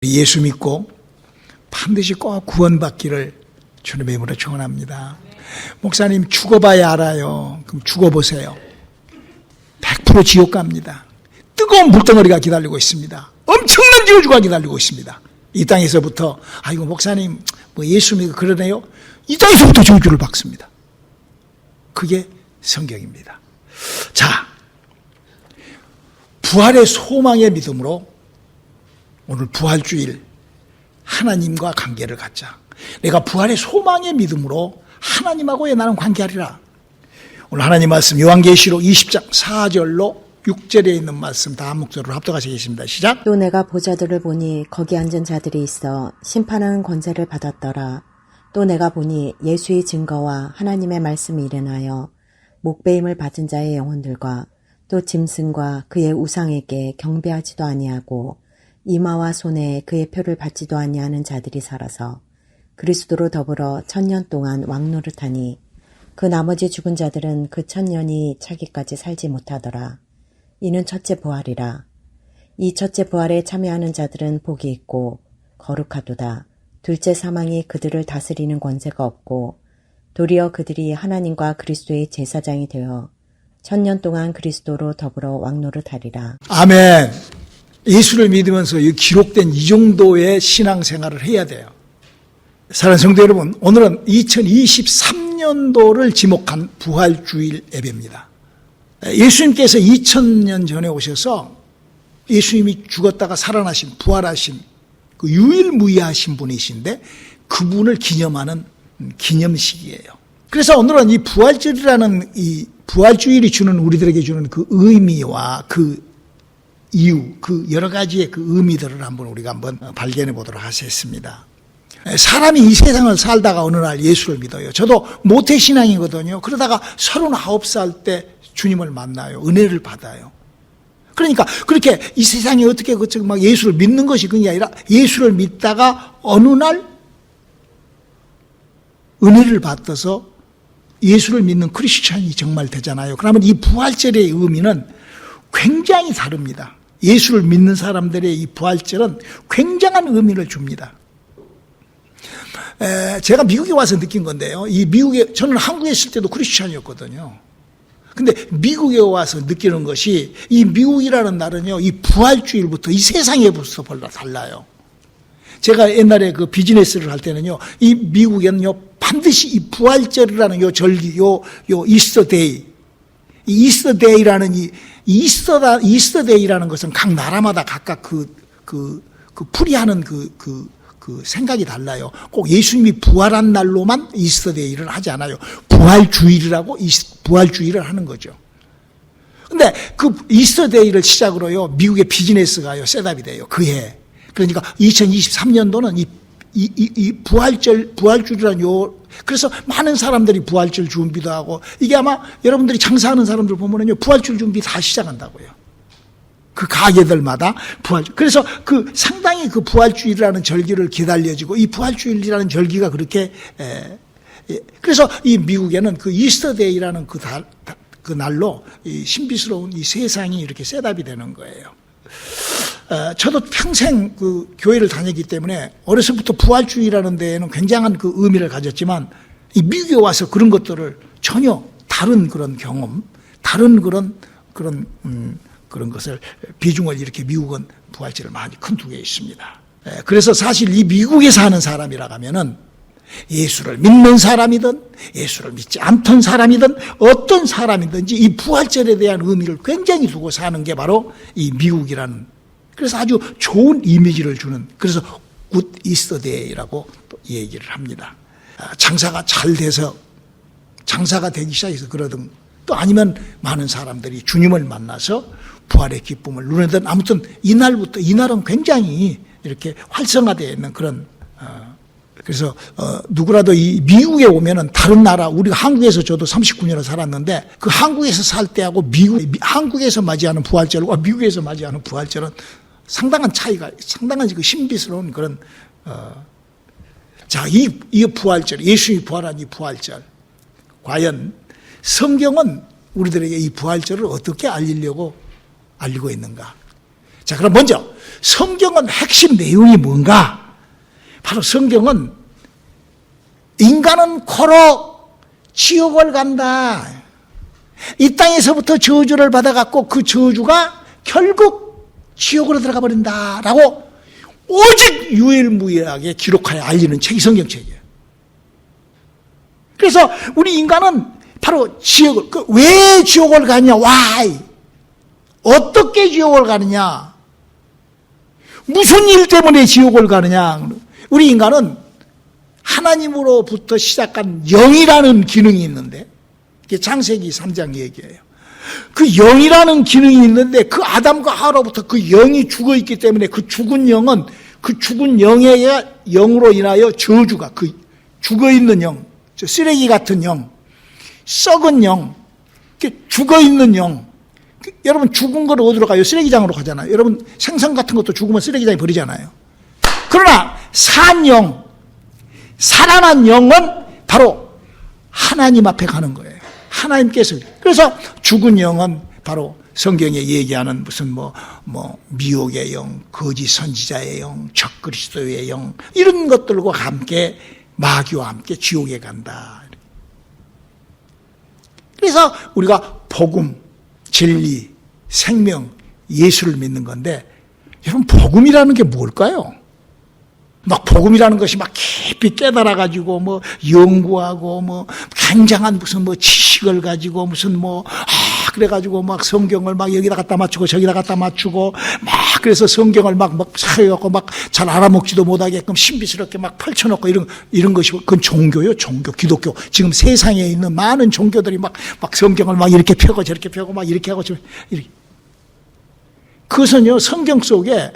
우리 예수 믿고 반드시 꼭 구원받기를 주님의 이름으로 축원합니다. 목사님 죽어봐야 알아요. 그럼 죽어보세요. 100% 지옥 갑니다. 뜨거운 물덩어리가 기다리고 있습니다. 엄청난 저주가 기다리고 있습니다. 이 땅에서부터 아이고 목사님 뭐 예수 믿고 그러네요. 이 땅에서부터 저주를 받습니다. 그게 성경입니다. 자, 부활의 소망의 믿음으로 오늘 부활주일 하나님과 관계를 갖자. 내가 부활의 소망의 믿음으로 하나님하고의 나는 관계하리라. 오늘 하나님 말씀 요한계시록 20장 4절로 6절에 있는 말씀 다 한 목소리로 합독하시겠습니다. 시작. 또 내가 보좌들을 보니 거기 앉은 자들이 있어 심판하는 권세를 받았더라. 또 내가 보니 예수의 증거와 하나님의 말씀이 일어나여 목배임을 받은 자의 영혼들과 또 짐승과 그의 우상에게 경배하지도 아니하고 이마와 손에 그의 표를 받지도 아니하는 자들이 살아서 그리스도로 더불어 1000년 동안 왕노릇하니 그 나머지 죽은 자들은 그 1000년이 차기까지 살지 못하더라. 이는 첫째 부활이라. 이 첫째 부활에 참여하는 자들은 복이 있고 거룩하도다. 둘째 사망이 그들을 다스리는 권세가 없고 도리어 그들이 하나님과 그리스도의 제사장이 되어 1000년 동안 그리스도로 더불어 왕노릇하리라. 아멘. 예수를 믿으면서 기록된 이 정도의 신앙생활을 해야 돼요. 사랑하는 성도 여러분, 오늘은 2023년도를 지목한 부활주일 예배입니다. 예수님께서 2000년 전에 오셔서 예수님이 죽었다가 살아나신, 부활하신 그 유일무이하신 분이신데 그분을 기념하는 기념식이에요. 그래서 오늘은 이 부활절이라는 이 부활주일이 주는 우리들에게 주는 그 의미와 그 이유, 그 여러 가지의 그 의미들을 우리가 한번 발견해 보도록 하겠습니다. 사람이 이 세상을 살다가 어느 날 예수를 믿어요. 저도 모태신앙이거든요. 그러다가 39살 때 주님을 만나요. 은혜를 받아요. 그러니까 그렇게 이 세상에 어떻게 막 예수를 믿는 것이 그게 아니라 예수를 믿다가 어느 날 은혜를 받아서 예수를 믿는 크리스찬이 정말 되잖아요. 그러면 이 부활절의 의미는 굉장히 다릅니다. 예수를 믿는 사람들의 이 부활절은 굉장한 의미를 줍니다. 제가 미국에 와서 느낀 건데요. 저는 한국에 있을 때도 크리스찬이었거든요. 근데 미국에 와서 느끼는 것이 이 미국이라는 날은요, 이 부활주일부터 이 세상에부터 달라요. 제가 옛날에 그 비즈니스를 할 때는요, 이 미국에는요, 반드시 이 부활절이라는 요 절기, 요 이스터데이, 이 이스터데이라는 이스터데이라는 것은 각 나라마다 각각 그 풀이하는 그 생각이 달라요. 꼭 예수님이 부활한 날로만 이스터데이를 하지 않아요. 부활주일이라고 부활주일을 하는 거죠. 근데 그 이스터데이를 시작으로요, 미국의 비즈니스가요, 셋업이 돼요. 그해. 그러니까 2023년도는 이 부활주일이라는 그래서 많은 사람들이 부활절 준비도 하고, 이게 아마 여러분들이 장사하는 사람들 보면은요, 부활절 준비 다 시작한다고요. 그 가게들마다 부활주일. 그래서 상당히 그 부활주일이라는 절기를 기다려지고, 이 부활주일이라는 절기가 그렇게, 그래서 이 미국에는 그 이스터데이라는 그 날로 이 신비스러운 이 세상이 이렇게 셋업이 되는 거예요. 저도 평생 그 교회를 다녔기 때문에 어려서부터 부활주의라는 데에는 굉장한 그 의미를 가졌지만, 이 미국에 와서 그런 것들을 전혀 다른 그런 경험, 다른 그런 것을 비중을 이렇게 미국은 부활절을 많이 큰 두게 있습니다. 그래서 사실 이 미국에 사는 사람이라 하면은 예수를 믿는 사람이든 예수를 믿지 않던 사람이든 어떤 사람이든지 이 부활절에 대한 의미를 굉장히 두고 사는 게 바로 이 미국이라는, 그래서 아주 좋은 이미지를 주는, 그래서 굿 이스터데이라고 또 얘기를 합니다. 장사가 잘 돼서, 장사가 되기 시작해서 그러든, 또 아니면 많은 사람들이 주님을 만나서 부활의 기쁨을 누리든, 아무튼 이날부터, 이날은 굉장히 이렇게 활성화되어 있는 그런, 그래서 누구라도 이 미국에 오면은 다른 나라, 우리가 한국에서 저도 39년을 살았는데 그 한국에서 살 때하고 한국에서 맞이하는 부활절과 미국에서 맞이하는 부활절은 상당한 차이가, 상당한 그 신비스러운 그런, 자, 이 부활절, 예수님이 부활한 이 부활절, 과연 성경은 우리들에게 이 부활절을 어떻게 알리고 있는가? 자, 그럼 먼저 성경은 핵심 내용이 뭔가? 바로 성경은 인간은 코로 지옥을 간다. 이 땅에서부터 저주를 받아갖고 그 저주가 결국 지옥으로 들어가 버린다라고 오직 유일무이하게 기록하여 알리는 책이 성경책이에요. 그래서 우리 인간은 바로 지옥을, 왜 지옥을 가느냐? Why? 어떻게 지옥을 가느냐? 무슨 일 때문에 지옥을 가느냐? 우리 인간은 하나님으로부터 시작한 영이라는 기능이 있는데, 이게 창세기 3장 얘기예요. 그 영이라는 기능이 있는데 그 아담과 하와로부터 그 영이 죽어 있기 때문에 그 죽은 영은 그 죽은 영의 영으로 인하여 저주가, 그 죽어 있는 영, 쓰레기 같은 영, 썩은 영, 죽어 있는 영. 여러분 죽은 걸 어디로 가요? 쓰레기장으로 가잖아요. 여러분 생선 같은 것도 죽으면 쓰레기장에 버리잖아요. 그러나 산 영, 살아난 영은 바로 하나님 앞에 가는 거예요. 하나님께서. 그래서 죽은 영은 바로 성경에 얘기하는 무슨 미혹의 영, 거짓 선지자의 영, 적그리스도의 영, 이런 것들과 함께 마귀와 함께 지옥에 간다. 그래서 우리가 복음, 진리, 생명, 예수를 믿는 건데, 여러분 복음이라는 게 뭘까요? 막 복음이라는 것이 막 깊이 깨달아가지고 연구하고 굉장한 무슨 지식을 가지고 무슨 그래가지고 막 성경을 막 여기다 갖다 맞추고 저기다 갖다 맞추고 막 그래서 성경을 막 사여갖고 막 잘 알아먹지도 못하게끔 신비스럽게 막 펼쳐놓고 이런 것이 그건 종교요, 종교, 기독교. 지금 세상에 있는 많은 종교들이 막 성경을 막 이렇게 펴고 저렇게 펴고 막 이렇게 하고 이렇게. 그것은요, 성경 속에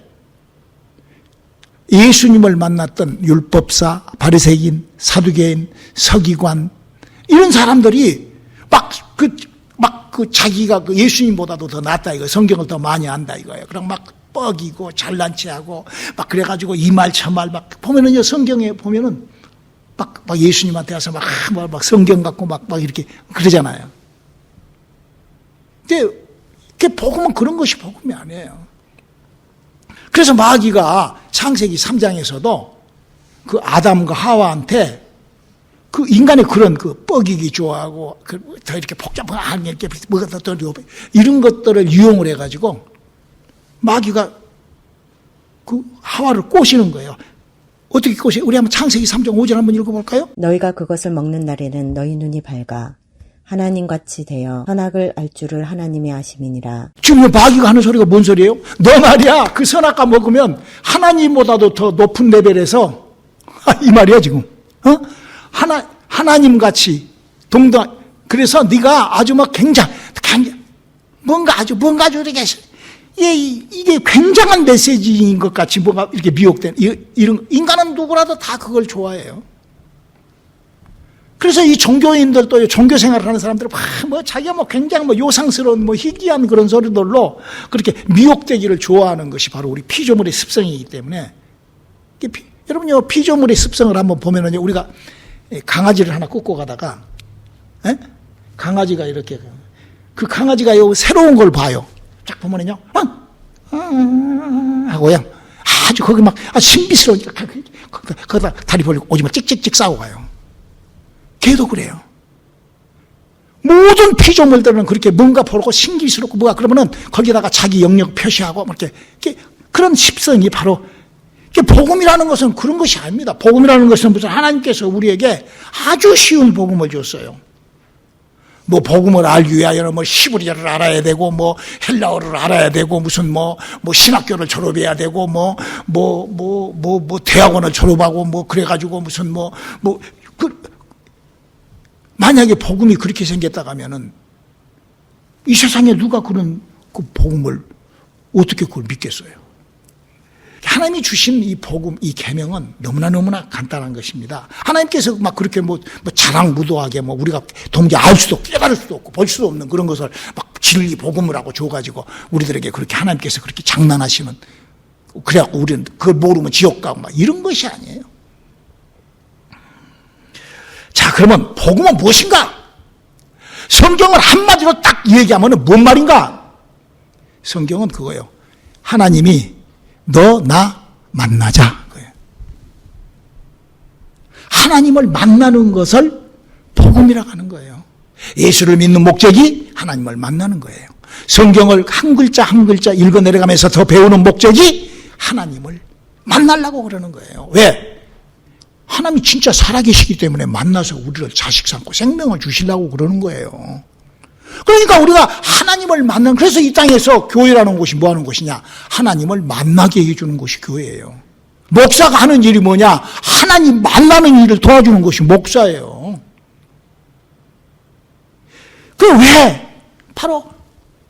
예수님을 만났던 율법사, 바리새인, 사두개인, 서기관 이런 사람들이 자기가 예수님보다도 더 낫다 이거, 성경을 더 많이 안다 이거예요. 그럼 막 뻐기고 잘난 체하고 막 그래가지고 이 말 저 말 막 보면은요, 성경에 보면은 막 예수님한테 와서 막 성경 갖고 막 이렇게 그러잖아요. 근데 복음은 그런 것이 복음이 아니에요. 그래서 마귀가 창세기 3장에서도 그 아담과 하와한테 그 인간의 그런 뻐기기 좋아하고 더 이렇게 복잡한 이렇게 뭐가 더 이런 것들을 이용을 해가지고 마귀가 그 하와를 꼬시는 거예요. 어떻게 꼬시요? 우리 한번 창세기 3장 5절 한번 읽어볼까요? 너희가 그것을 먹는 날에는 너희 눈이 밝아 하나님같이 되어 선악을 알 줄을 하나님이 아심이니라. 지금 마귀가 하는 소리가 뭔 소리예요? 너 말이야 그 선악과 먹으면 하나님보다도 더 높은 레벨에서 이 말이야 지금. 하나님같이 동등. 그래서 네가 아주 막 뭔가 아주 이렇게 이게 굉장한 메시지인 것 같이 뭔가 이렇게 미혹된 이런 인간은 누구라도 다 그걸 좋아해요. 그래서 이 종교인들도 종교 생활을 하는 사람들은 자기가 굉장히 요상스러운 희귀한 그런 소리들로 그렇게 미혹되기를 좋아하는 것이 바로 우리 피조물의 습성이기 때문에 여러분요, 피조물의 습성을 한번 보면은요, 우리가 강아지를 하나 끌고 가다가 강아지가 이렇게 그 강아지가 새로운 걸 봐요. 쫙 보면은요, 하고요, 아주 거기 신비스러우니까 거기다 다리 벌리고 오지마 찍찍찍 싸고 가요. 걔도 그래요. 모든 피조물들은 그렇게 뭔가 보고 신기스럽고 그러면은 거기다가 자기 영역 표시하고 이렇게 그런 습성이 바로 복음이라는 것은 그런 것이 아닙니다. 복음이라는 것은 무슨 하나님께서 우리에게 아주 쉬운 복음을 줬어요. 복음을 알기 위하여는 히브리어를 알아야 되고 헬라어를 알아야 되고 무슨 신학교를 졸업해야 되고 대학원을 졸업하고 그래가지고 무슨 만약에 복음이 그렇게 생겼다고 하면은 이 세상에 누가 그런 복음을 어떻게 그걸 믿겠어요? 하나님이 주신 이 복음, 이 계명은 너무나 간단한 것입니다. 하나님께서 그렇게 자랑무도하게 우리가 도무지 알 수도 없고 깨달을 수도 없고 볼 수도 없는 그런 것을 진리 복음을 하고 줘가지고 우리들에게 그렇게 하나님께서 그렇게 장난하시는, 그래갖고 우리는 그걸 모르면 지옥 가고 이런 것이 아니에요. 자, 그러면 복음은 무엇인가? 성경을 한마디로 딱 얘기하면 뭔 말인가? 성경은 그거예요. 하나님이 너 나 만나자. 하나님을 만나는 것을 복음이라고 하는 거예요. 예수를 믿는 목적이 하나님을 만나는 거예요. 성경을 한 글자 한 글자 읽어 내려가면서 더 배우는 목적이 하나님을 만나려고 그러는 거예요. 왜? 하나님이 진짜 살아계시기 때문에 만나서 우리를 자식 삼고 생명을 주시려고 그러는 거예요. 그러니까 우리가 하나님을 만나는, 그래서 이 땅에서 교회라는 곳이 뭐 하는 곳이냐? 하나님을 만나게 해주는 곳이 교회예요. 목사가 하는 일이 뭐냐? 하나님 만나는 일을 도와주는 것이 목사예요. 그 왜? 바로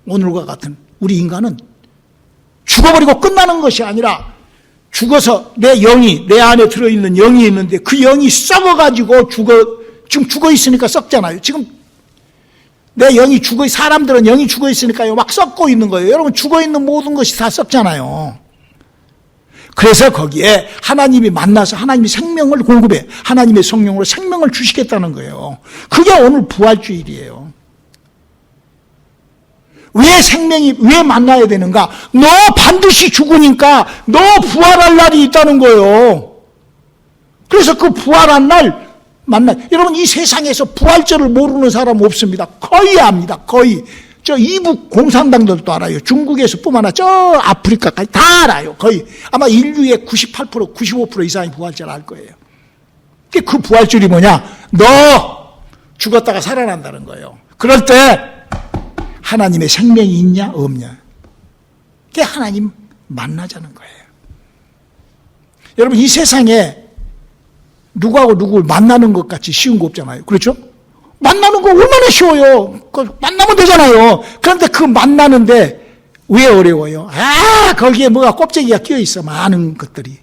오늘과 같은 우리 인간은 죽어버리고 끝나는 것이 아니라 죽어서 내 영이, 내 안에 들어있는 영이 있는데 그 영이 썩어가지고 지금 죽어 있으니까 썩잖아요. 지금 내 영이 사람들은 영이 죽어 있으니까요, 막 썩고 있는 거예요. 여러분, 죽어 있는 모든 것이 다 썩잖아요. 그래서 거기에 하나님이 만나서 하나님이 생명을 공급해, 하나님의 성령으로 생명을 주시겠다는 거예요. 그게 오늘 부활주일이에요. 왜 만나야 되는가? 너 반드시 죽으니까 너 부활할 날이 있다는 거예요. 그래서 그 부활한 날 여러분, 이 세상에서 부활절을 모르는 사람 없습니다. 거의 압니다. 거의. 저 이북 공산당들도 알아요. 중국에서 뿐만 아니라 저 아프리카까지 다 알아요. 거의. 아마 인류의 98%, 95% 이상이 부활절 알 거예요. 그 부활절이 뭐냐? 너 죽었다가 살아난다는 거예요. 그럴 때 하나님의 생명이 있냐 없냐? 그게 하나님 만나자는 거예요. 여러분, 이 세상에 누구하고 누구를 만나는 것 같이 쉬운 거 없잖아요. 그렇죠? 만나는 거 얼마나 쉬워요. 만나면 되잖아요. 그런데 그 만나는데 왜 어려워요? 거기에 뭐가 껍데기가 끼어 있어. 많은 것들이.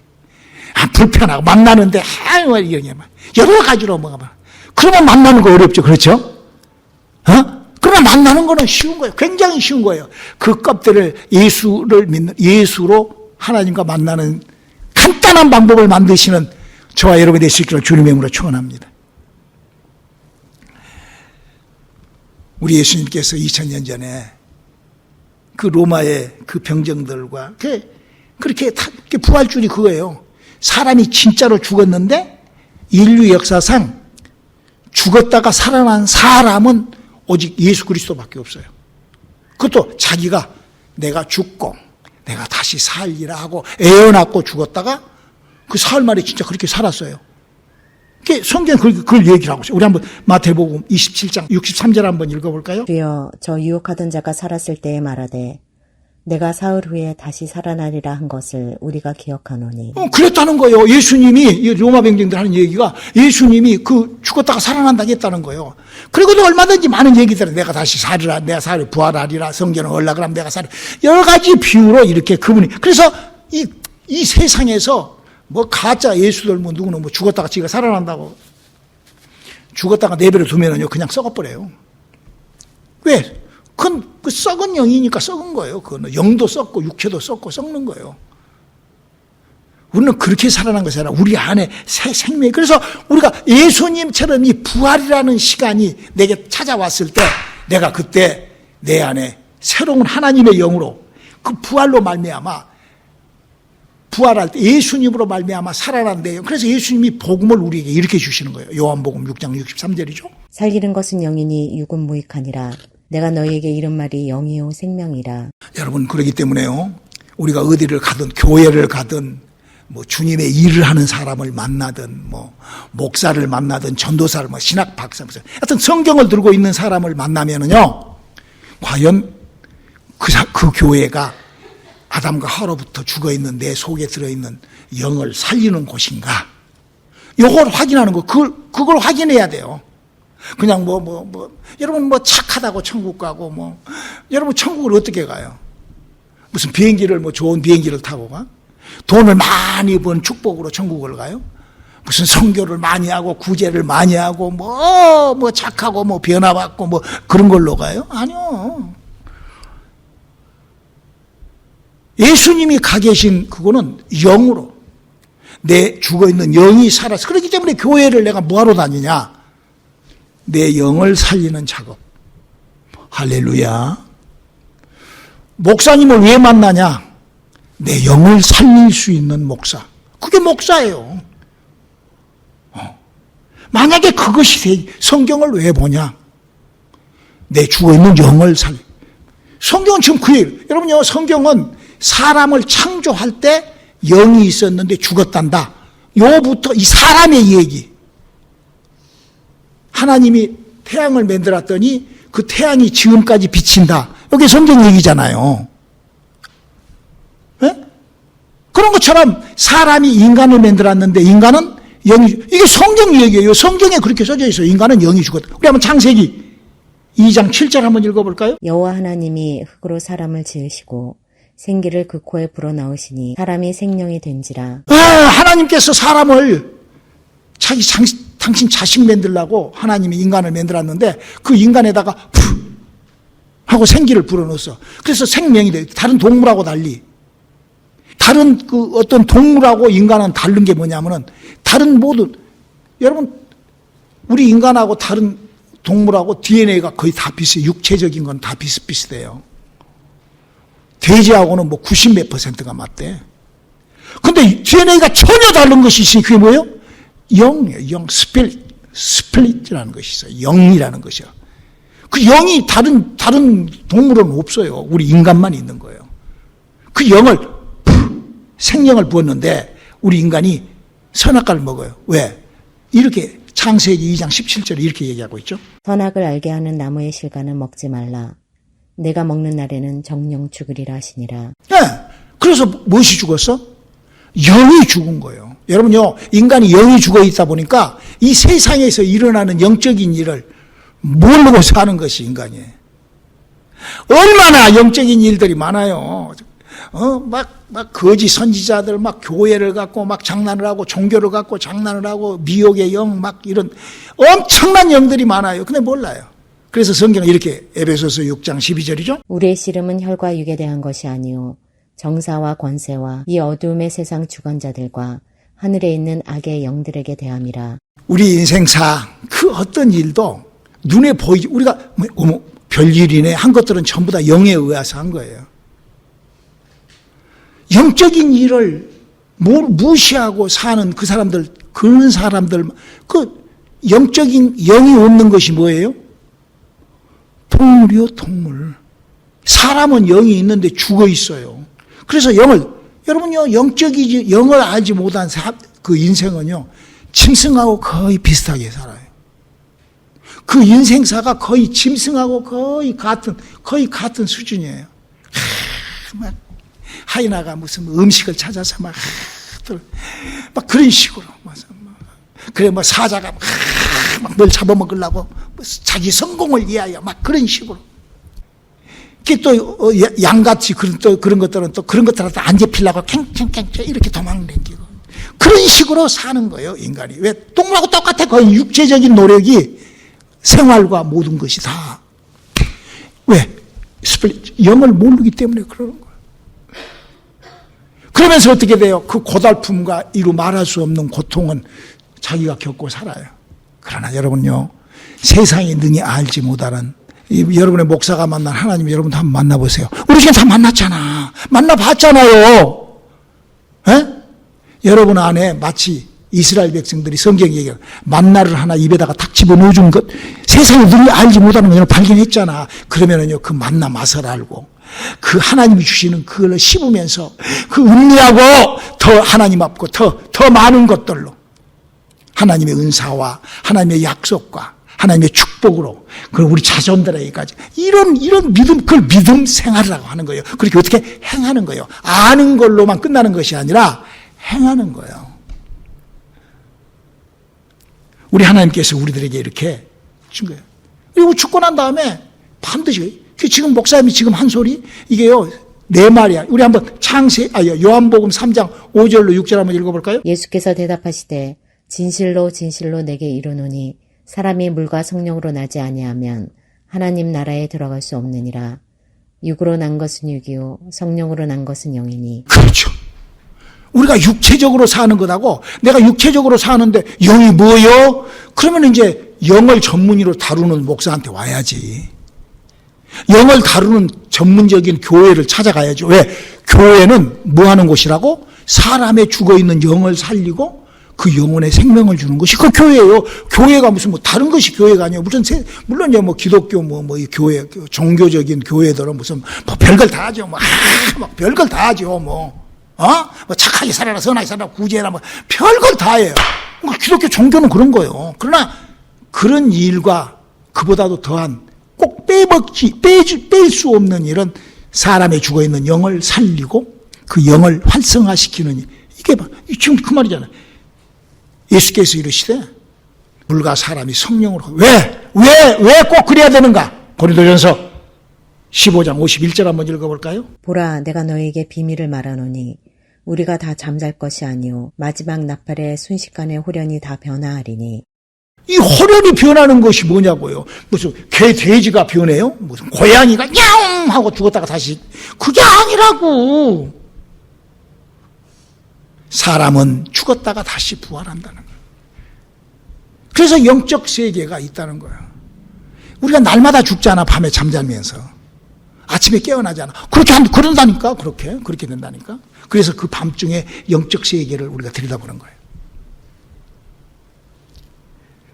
불편하고 만나는데 여러 가지로 뭐가. 그러면 만나는 거 어렵죠. 그렇죠? 그러나 만나는 거는 쉬운 거예요. 굉장히 쉬운 거예요. 그 껍데기를 예수를 믿는, 예수로 하나님과 만나는 간단한 방법을 만드시는 저와 여러분이 될 수 있기를 주님의 이름으로 축원합니다. 우리 예수님께서 2000년 전에 그 로마의 그 병정들과 그렇게 부활줄이 그거예요. 사람이 진짜로 죽었는데 인류 역사상 죽었다가 살아난 사람은 오직 예수 그리스도밖에 없어요. 그것도 자기가 내가 죽고 내가 다시 살리라 하고 애어났고 죽었다가 그 사흘 만에 진짜 그렇게 살았어요. 성경은 그걸 얘기를 하고 있어요. 우리 한번 마태복음 27장 63절 한번 읽어볼까요? 주여, 저 유혹하던 자가 살았을 때에 말하되 내가 사흘 후에 다시 살아나리라 한 것을 우리가 기억하노니. 그랬다는 거예요. 예수님이, 로마 병정들 하는 얘기가 예수님이 그 죽었다가 살아난다고 했다는 거예요. 그리고도 얼마든지 많은 얘기들은 내가 다시 살리라, 내가 부활하리라, 성전을 올라 그러면 내가 살리라. 여러 가지 비유로 이렇게 그분이. 그래서 이 세상에서 뭐 가짜 예수들 뭐 누구는 뭐 죽었다가 지가 살아난다고 죽었다가 내버려 두면은요 그냥 썩어버려요. 왜? 그 썩은 영이니까 썩은 거예요. 그거는 영도 썩고 육체도 썩고 썩는 거예요. 우리는 그렇게 살아난 것이 아니라 우리 안에 새 생명이. 그래서 우리가 예수님처럼 이 부활이라는 시간이 내게 찾아왔을 때 내가 그때 내 안에 새로운 하나님의 영으로 그 부활로 말미암아 부활할 때 예수님으로 말미암아 살아난대요. 그래서 예수님이 복음을 우리에게 이렇게 주시는 거예요. 요한복음 6장 63절이죠. 살기는 것은 영이니 육은 무익하니라. 내가 너희에게 이른 말이 영이요 생명이라. 여러분, 그렇기 때문에요, 우리가 어디를 가든 교회를 가든 뭐 주님의 일을 하는 사람을 만나든 뭐 목사를 만나든 전도사를 뭐 신학 박사 하여튼 성경을 들고 있는 사람을 만나면은요 과연 그 교회가 아담과 하와로부터 죽어있는 내 속에 들어있는 영을 살리는 곳인가? 이걸 확인하는 거, 그걸 확인해야 돼요. 그냥 여러분 착하다고 천국 가고 여러분 천국을 어떻게 가요? 무슨 비행기를 좋은 비행기를 타고 가? 돈을 많이 번 축복으로 천국을 가요? 무슨 선교를 많이 하고 구제를 많이 하고 착하고 변화받고 그런 걸로 가요? 아니요. 예수님이 가 계신 그거는 영으로 내 죽어있는 영이 살아서. 그렇기 때문에 교회를 내가 뭐하러 다니냐? 내 영을 살리는 작업. 할렐루야. 목사님을 왜 만나냐? 내 영을 살릴 수 있는 목사. 그게 목사예요. 만약에 그것이 성경을 왜 보냐? 내 죽어있는 영을 성경은 지금 그 얘기예요. 여러분요, 성경은 사람을 창조할 때 영이 있었는데 죽었단다. 요부터 이 사람의 얘기. 하나님이 태양을 만들었더니 그 태양이 지금까지 비친다. 여기 성경 얘기잖아요. 네? 그런 것처럼 사람이 인간을 만들었는데 인간은 영이, 이게 성경 얘기예요. 성경에 그렇게 써져 있어요. 인간은 영이 죽었다. 우리 한번 창세기 2장 7절 한번 읽어볼까요? 여호와 하나님이 흙으로 사람을 지으시고 생기를 그 코에 불어넣으시니 사람이 생명이 된지라. 하나님께서 사람을 당신 자식 만들라고 하나님이 인간을 만들었는데 그 인간에다가 푸 하고 생기를 불어넣었어. 그래서 생명이 돼. 다른 동물하고 달리. 다른 그 어떤 동물하고 인간은 다른 게 뭐냐면은 다른 모든, 여러분 우리 인간하고 다른 동물하고 DNA가 거의 다 비슷해요. 육체적인 건 다 비슷비슷해요. 돼지하고는 뭐 90몇 %가 맞대. 근데 DNA가 전혀 다른 것이 있으니 그게 뭐예요? 영이에요. 영, 스피릿이라는 것이 있어요. 영이라는 것이요. 그 영이 다른 동물은 없어요. 우리 인간만 있는 거예요. 그 영을, 생명을 부었는데 우리 인간이 선악과를 먹어요. 왜? 이렇게 창세기 2장 17절에 이렇게 얘기하고 있죠. 선악을 알게 하는 나무의 실과는 먹지 말라. 내가 먹는 날에는 정령 죽으리라 하시니라. 네. 그래서 무엇이 죽었어? 영이 죽은 거예요. 여러분요, 인간이 영이 죽어 있다 보니까 이 세상에서 일어나는 영적인 일을 모르고 사는 것이 인간이에요. 얼마나 영적인 일들이 많아요. 막 거짓 선지자들 막 교회를 갖고 막 장난을 하고 종교를 갖고 장난을 하고 미혹의 영 막 이런 엄청난 영들이 많아요. 근데 몰라요. 그래서 성경은 이렇게 에베소서 6장 12절이죠. 우리의 씨름은 혈과 육에 대한 것이 아니요 정사와 권세와 이 어두움의 세상 주관자들과 하늘에 있는 악의 영들에게 대함이라. 우리 인생사 그 어떤 일도 눈에 보이지, 우리가 별일이네 한 것들은 전부 다 영에 의해서 한 거예요. 영적인 일을 무시하고 사는 그 사람들, 그런 사람들, 그 영적인 영이 없는 것이 뭐예요? 동물이요, 동물. 사람은 영이 있는데 죽어 있어요. 그래서 여러분요, 영을 알지 못한 그 인생은요, 짐승하고 거의 비슷하게 살아요. 그 인생사가 거의 짐승하고 거의 같은 수준이에요. 막 하이나가 무슨 음식을 찾아서 막 그런 식으로. 그래, 사자가 막 뭘 잡아먹으려고 자기 성공을 위하여 막 그런 식으로. 이게 또 양같이 그런 것들은 또 그런 것들한테 안 잡히려고 캥캥캥 이렇게 도망다니고. 그런 식으로 사는 거예요, 인간이. 왜? 동물하고 똑같아. 거의 육체적인 노력이 생활과 모든 것이 다. 왜? 영을 모르기 때문에 그러는 거예요. 그러면서 어떻게 돼요? 그 고달픔과 이루 말할 수 없는 고통은 자기가 겪고 살아요. 그러나 여러분요, 세상이 능히 알지 못하는 여러분의 목사가 만난 하나님 여러분도 한번 만나보세요. 우리 지금 다 만났잖아. 만나봤잖아요. 에? 여러분 안에 마치 이스라엘 백성들이 성경 얘기를 만나를 하나 입에다가 탁 집어넣어준 것, 세상이 능히 알지 못하는 걸 발견했잖아. 그러면은요, 그 만나 맛을 알고 그 하나님이 주시는 그걸 씹으면서 그 음미하고 더 하나님 앞고 더 많은 것들로 하나님의 은사와 하나님의 약속과 하나님의 축복으로 그리고 우리 자손들에게까지 이런 믿음, 그걸 믿음 생활이라고 하는 거예요. 그렇게 어떻게 행하는 거예요. 아는 걸로만 끝나는 것이 아니라 행하는 거예요. 우리 하나님께서 우리들에게 이렇게 준 거예요. 그리고 죽고 난 다음에 반드시 지금 목사님이 지금 한 소리 이게요, 내 말이야. 우리 한번 요한복음 3장 5절로 6절 한번 읽어볼까요? 예수께서 대답하시되 진실로 진실로 내게 이르노니 사람이 물과 성령으로 나지 아니하면 하나님 나라에 들어갈 수 없느니라. 육으로 난 것은 육이요 성령으로 난 것은 영이니. 그렇죠. 우리가 육체적으로 사는 것하고 내가 육체적으로 사는데 영이 뭐요? 그러면 이제 영을 전문의로 다루는 목사한테 와야지. 영을 다루는 전문적인 교회를 찾아가야죠. 왜? 교회는 뭐 하는 곳이라고? 사람의 죽어있는 영을 살리고 그 영혼에 생명을 주는 것이 그 교회예요. 교회가 무슨 뭐 다른 것이 교회가 아니에요. 무슨 물론 이제 뭐 기독교 이 교회 종교적인 교회들은 무슨 뭐 별걸 다 하죠. 막 별걸 다 하죠. 뭐 착하게 살아라, 선하게 살아라, 구제해라, 뭐 별걸 다 해요. 기독교 종교는 그런 거예요. 그러나 그런 일과 그보다도 더한 꼭 뺄 수 없는 일은 사람의 죽어있는 영을 살리고 그 영을 활성화시키는 일. 이게 지금 그 말이잖아요. 예수께서 이르시되 물과 사람이 성령으로 왜 꼭 그래야 되는가? 고린도전서 15장 51절 한번 읽어볼까요? 보라, 내가 너에게 비밀을 말하노니 우리가 다 잠잘 것이 아니요 마지막 나팔의 순식간에 홀연히 다 변화하리니. 이 홀연히 변하는 것이 뭐냐고요. 무슨 개, 돼지가 변해요? 무슨 고양이가 냥 하고 죽었다가 다시. 그게 아니라고. 사람은 죽었다가 다시 부활한다는 거예요. 그래서 영적 세계가 있다는 거예요. 우리가 날마다 죽잖아. 밤에 잠자면서 아침에 깨어나잖아. 그런다니까. 그렇게 된다니까. 그래서 그 밤중에 영적 세계를 우리가 들여다보는 거예요.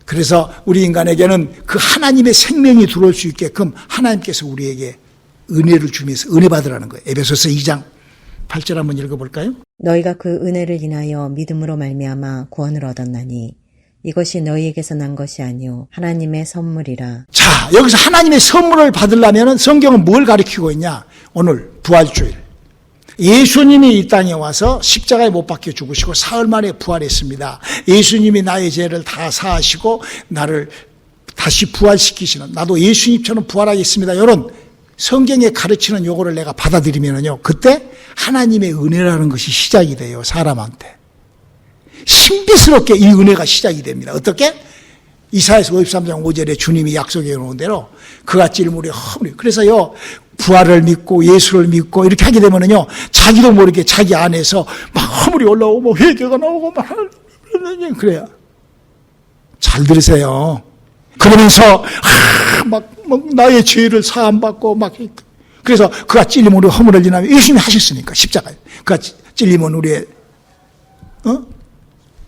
그래서 우리 인간에게는 그 하나님의 생명이 들어올 수 있게끔 하나님께서 우리에게 은혜를 주면서 은혜 받으라는 거예요. 에베소서 2장 8절 한번 읽어볼까요? 너희가 그 은혜를 인하여 믿음으로 말미암아 구원을 얻었나니 이것이 너희에게서 난 것이 아니요 하나님의 선물이라. 자, 여기서 하나님의 선물을 받으려면 성경은 뭘 가리키고 있냐? 오늘 부활주일. 예수님이 이 땅에 와서 십자가에 못 박혀 죽으시고 사흘 만에 부활했습니다. 예수님이 나의 죄를 다 사하시고 나를 다시 부활시키시는, 나도 예수님처럼 부활하겠습니다. 이런 성경에 가르치는 요거를 내가 받아들이면요, 그때 하나님의 은혜라는 것이 시작이 돼요. 사람한테 신비스럽게 이 은혜가 시작이 됩니다. 어떻게? 이사야서 53장 5절에 주님이 약속해 놓은 대로 그같이 일물이 허물이. 그래서요, 부활을 믿고 예수를 믿고 이렇게 하게 되면은요, 자기도 모르게 자기 안에서 막 허물이 올라오고 막 회개가 나오고 막 그래요. 잘 들으세요. 그러면서 막 나의 죄를 사함받고 막. 그래서 그가 찔리면 우리 허물을 인하면 예수님이 하셨으니까 십자가에 그가 찔리면 우리의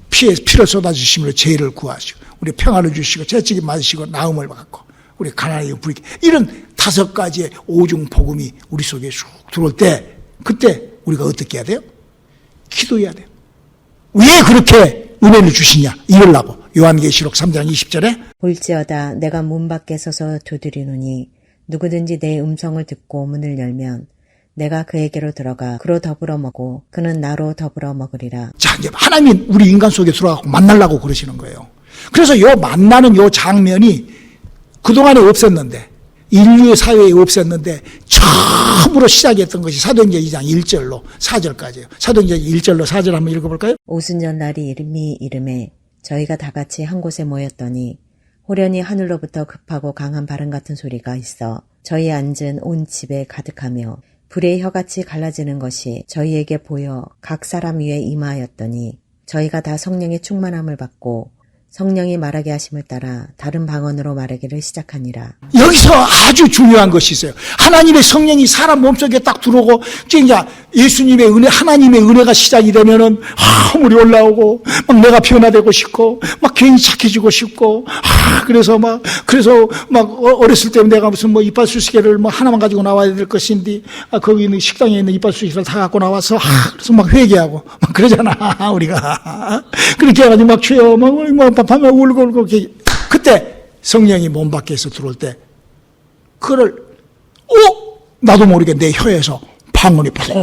피를 쏟아주심으로 죄를 구하시고 우리 평안을 주시고 죄책임 맞으시고 나음을 받고 우리 가난하게 부리게, 이런 5가지의 오중 복음이 우리 속에 쑥 들어올 때, 그때 우리가 어떻게 해야 돼요? 기도해야 돼요. 왜 그렇게 은혜를 주시냐? 이러려고. 요한계시록 3장 20절에 볼지어다 내가 문 밖에 서서 두드리노니 누구든지 내 음성을 듣고 문을 열면 내가 그에게로 들어가 그로 더불어 먹고 그는 나로 더불어 먹으리라. 자, 이제 하나님이 우리 인간 속에 들어가고 만나려고 그러시는 거예요. 그래서 요 만나는 요 장면이 그동안에 없었는데, 인류의 사회에 없었는데 처음으로 시작했던 것이 사도행전 2장 1절로 4절까지예요. 사도행전 1절로 4절 한번 읽어볼까요? 오순절 날이 이름에 저희가 다 같이 한 곳에 모였더니 호련히 하늘로부터 급하고 강한 바람 같은 소리가 있어 저희 앉은 온 집에 가득하며 불의 혀같이 갈라지는 것이 저희에게 보여 각 사람 위에 임하였더니 저희가 다 성령의 충만함을 받고 성령이 말하게 하심을 따라 다른 방언으로 말하기를 시작하니라. 여기서 아주 중요한 것이 있어요. 하나님의 성령이 사람 몸속에 딱 들어오고 이제 예수님의 은혜, 하나님의 은혜가 시작이 되면은 허물이 올라오고 막 내가 변화되고 싶고 막 괜히 착해지고 싶고 그래서 막 어렸을 때 내가 무슨 뭐 이빨 수시개를 뭐 하나만 가지고 나와야 될 것인데 거기 있는 식당에 있는 이빨 수시개를 다 갖고 나와서 그래서 막 회개하고 막 그러잖아 우리가. 그렇게 해가지고 막 죄어 막 밤에 울고 그때 성령이 몸 밖에서 들어올 때 그거를 나도 모르게 내 혀에서 방언이 푹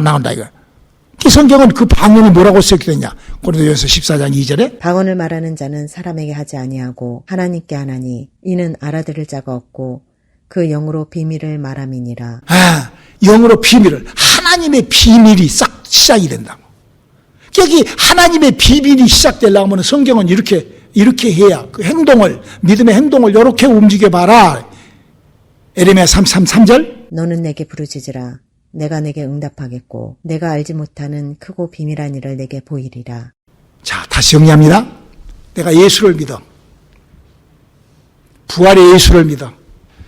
나온다 이거. 이 성경은 그 방언이 뭐라고 쓰였겠냐? 고린도전서 14장 2절에 방언을 말하는 자는 사람에게 하지 아니하고 하나님께 하나니 이는 알아들을 자가 없고 그 영으로 비밀을 말함이니라. 영으로 비밀을, 하나님의 비밀이 싹 시작이 된다고. 여기 하나님의 비밀이 시작되려면 성경은 이렇게 해야 그 행동을, 믿음의 행동을 이렇게 움직여봐라. 에레미야 33절 너는 내게 부르짖으라. 내가 내게 응답하겠고 내가 알지 못하는 크고 비밀한 일을 내게 보이리라. 자, 다시 정리합니다. 내가 예수를 믿어. 부활의 예수를 믿어.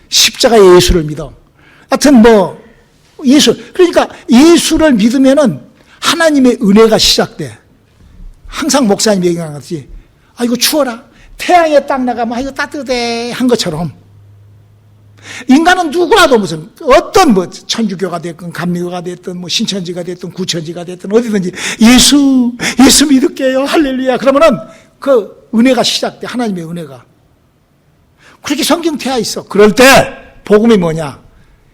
십자가의 예수를 믿어. 하여튼 예수. 그러니까 예수를 믿으면은 하나님의 은혜가 시작돼. 항상 목사님이 얘기하는 것이, 이거 추워라. 태양에 딱 나가면, 이거 따뜻해. 한 것처럼. 인간은 누구라도 무슨, 어떤 천주교가 됐든, 감리교가 됐든, 신천지가 됐든, 구천지가 됐든, 어디든지, 예수 믿을게요. 할렐루야. 그러면은 그 은혜가 시작돼. 하나님의 은혜가. 그렇게 성경 되어 있어. 그럴 때, 복음이 뭐냐?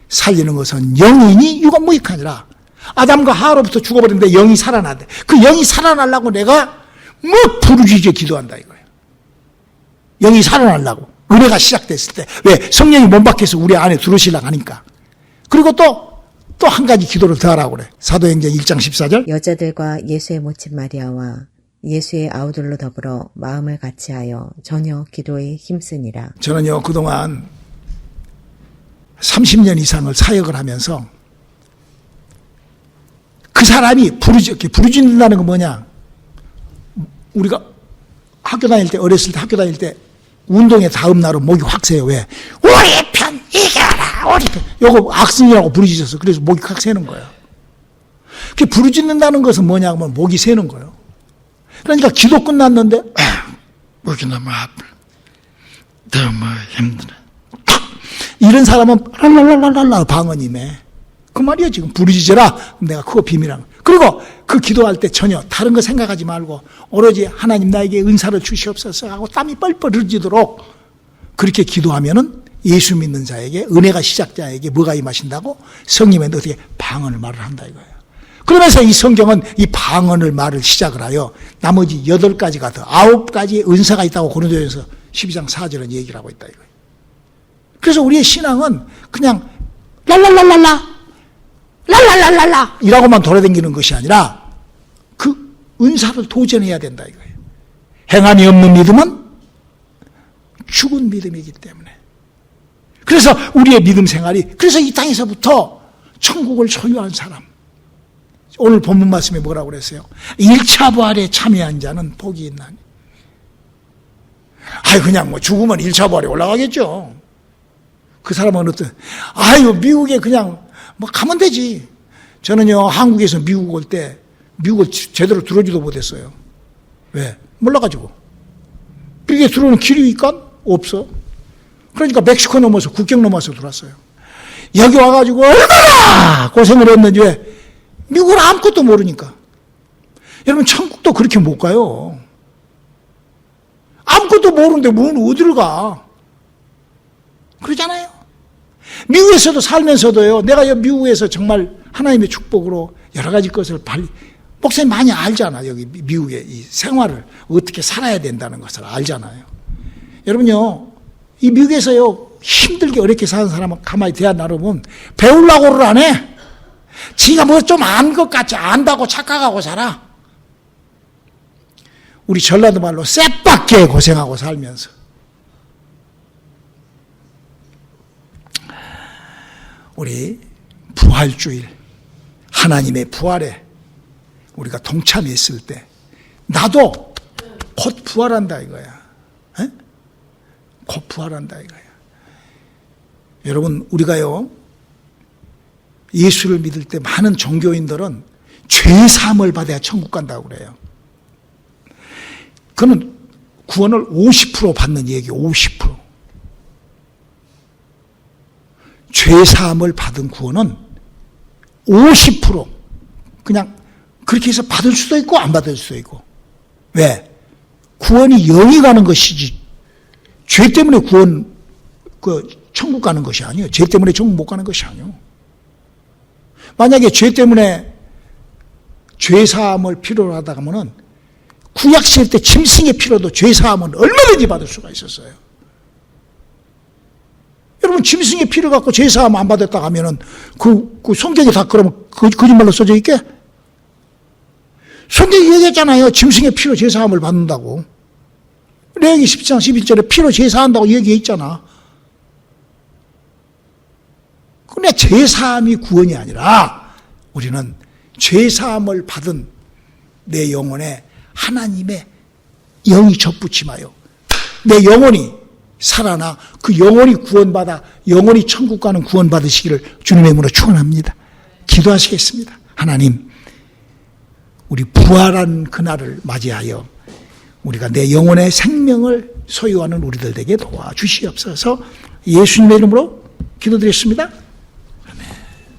살리는 것은 영이니 유관무익하니라. 아담과 하와로부터 죽어버렸는데 영이 살아나대. 그 영이 살아나려고 내가 부르짖어 기도한다 이거예요. 영이 살아나려고. 은혜가 시작됐을 때. 왜? 성령이 몸 밖에서 우리 안에 들어오시려고 하니까. 그리고 또 한 가지 기도를 더 하라고 그래. 사도행전 1장 14절. 여자들과 예수의 모친 마리아와 예수의 아우들로 더불어 마음을 같이하여 전혀 기도에 힘쓰니라. 저는요 그동안 30년 이상을 사역을 하면서 그 사람이 부르짖는다는 건 뭐냐? 우리가 학교 다닐 때, 어렸을 때 학교 다닐 때 운동회 다음 날은 목이 확 새요. 왜? 우리 편 이겨라! 우리 편. 요거 악성이라고 부르짖었어. 그래서 목이 확 새는 거예요. 그 부르짖는다는 것은 뭐냐면 목이 새는 거예요. 그러니까 기도 끝났는데 목이 너무 아파. 너무 힘드네. 이런 사람은 랄랄랄랄랄라 방언이네. 그 말이야 지금. 부르짖어라. 내가 그거 비밀한. 그리고 그 기도할 때 전혀 다른 거 생각하지 말고 오로지 하나님 나에게 은사를 주시옵소서 하고 땀이 뻘뻘 흘리도록 그렇게 기도하면은 예수 믿는 자에게, 은혜가 시작자에게 뭐가 임하신다고? 성령의 어떻게 방언을 말을 한다 이거예요. 그러면서 이 성경은 이 방언을 말을 시작을 하여 나머지 8가지가 더 9가지의 은사가 있다고 고린도전서 12장 4절은 얘기를 하고 있다 이거예요. 그래서 우리의 신앙은 그냥 랄랄랄랄라 랄랄랄랄라 이라고만 돌아다니는 것이 아니라 그 은사를 도전해야 된다 이거예요. 행함이 없는 믿음은 죽은 믿음이기 때문에. 그래서 우리의 믿음 생활이, 그래서 이 땅에서부터 천국을 소유한 사람, 오늘 본문 말씀에 뭐라고 그랬어요? 1차 부활에 참여한 자는 복이 있나니. 그냥 죽으면 1차 부활에 올라가겠죠. 그 사람은 미국에 그냥 가면 되지. 저는요 한국에서 미국 올 때 미국을 제대로 들어오지도 못했어요. 왜? 몰라가지고. 미국에 들어오는 길이 있까? 없어. 그러니까 멕시코 넘어서 국경 넘어서 들어왔어요. 여기 와가지고 얼마나 고생을 했는지. 왜? 미국은 아무것도 모르니까. 여러분 천국도 그렇게 못 가요. 아무것도 모르는데 어디를 가? 그러잖아요. 미국에서도 살면서도요, 내가 미국에서 정말 하나님의 축복으로 여러 가지 것을 목사님 많이 알잖아. 여기 미국의 이 생활을 어떻게 살아야 된다는 것을 알잖아요. 여러분요, 이 미국에서요, 힘들게 어렵게 사는 사람은 가만히 대화 나누면 배우려고를 안 해. 지가 좀 안 것 같이 안다고 착각하고 살아. 우리 전라도 말로 쌔밖에 고생하고 살면서. 우리 부활주일, 하나님의 부활에 우리가 동참했을 때 나도 곧 부활한다 이거야. 에? 곧 부활한다 이거야. 여러분 우리가요 예수를 믿을 때 많은 종교인들은 죄사함을 받아야 천국 간다고 그래요. 그는 구원을 50% 받는 얘기예요. 50%. 죄사함을 받은 구원은 50% 그냥 그렇게 해서 받을 수도 있고 안 받을 수도 있고. 왜? 구원이 영이 가는 것이지 죄 때문에 천국 가는 것이 아니에요. 죄 때문에 천국 못 가는 것이 아니에요. 만약에 죄 때문에 죄사함을 필요로 하다 하면은 구약시대 때 짐승의 피로도 죄사함은 얼마든지 받을 수가 있었어요. 여러분 짐승의 피를 갖고 죄사함 안 받았다 하면은 그 성경에 다 그러면 거짓말로 써져 있게? 성경이 얘기했잖아요. 짐승의 피로 죄사함을 받는다고. 레위기 10장 11절에 피로 죄사한다고 얘기했잖아. 근데 죄사함이 구원이 아니라 우리는 죄사함을 받은 내 영혼에 하나님의 영이 접붙임하여 내 영혼이 살아나 그 영혼이 구원받아 영혼이 천국 가는 구원 받으시기를 주님의 이름으로 축원합니다. 기도하시겠습니다. 하나님, 우리 부활한 그날을 맞이하여 우리가 내 영혼의 생명을 소유하는 우리들 되게 도와주시옵소서. 예수님의 이름으로 기도드렸습니다.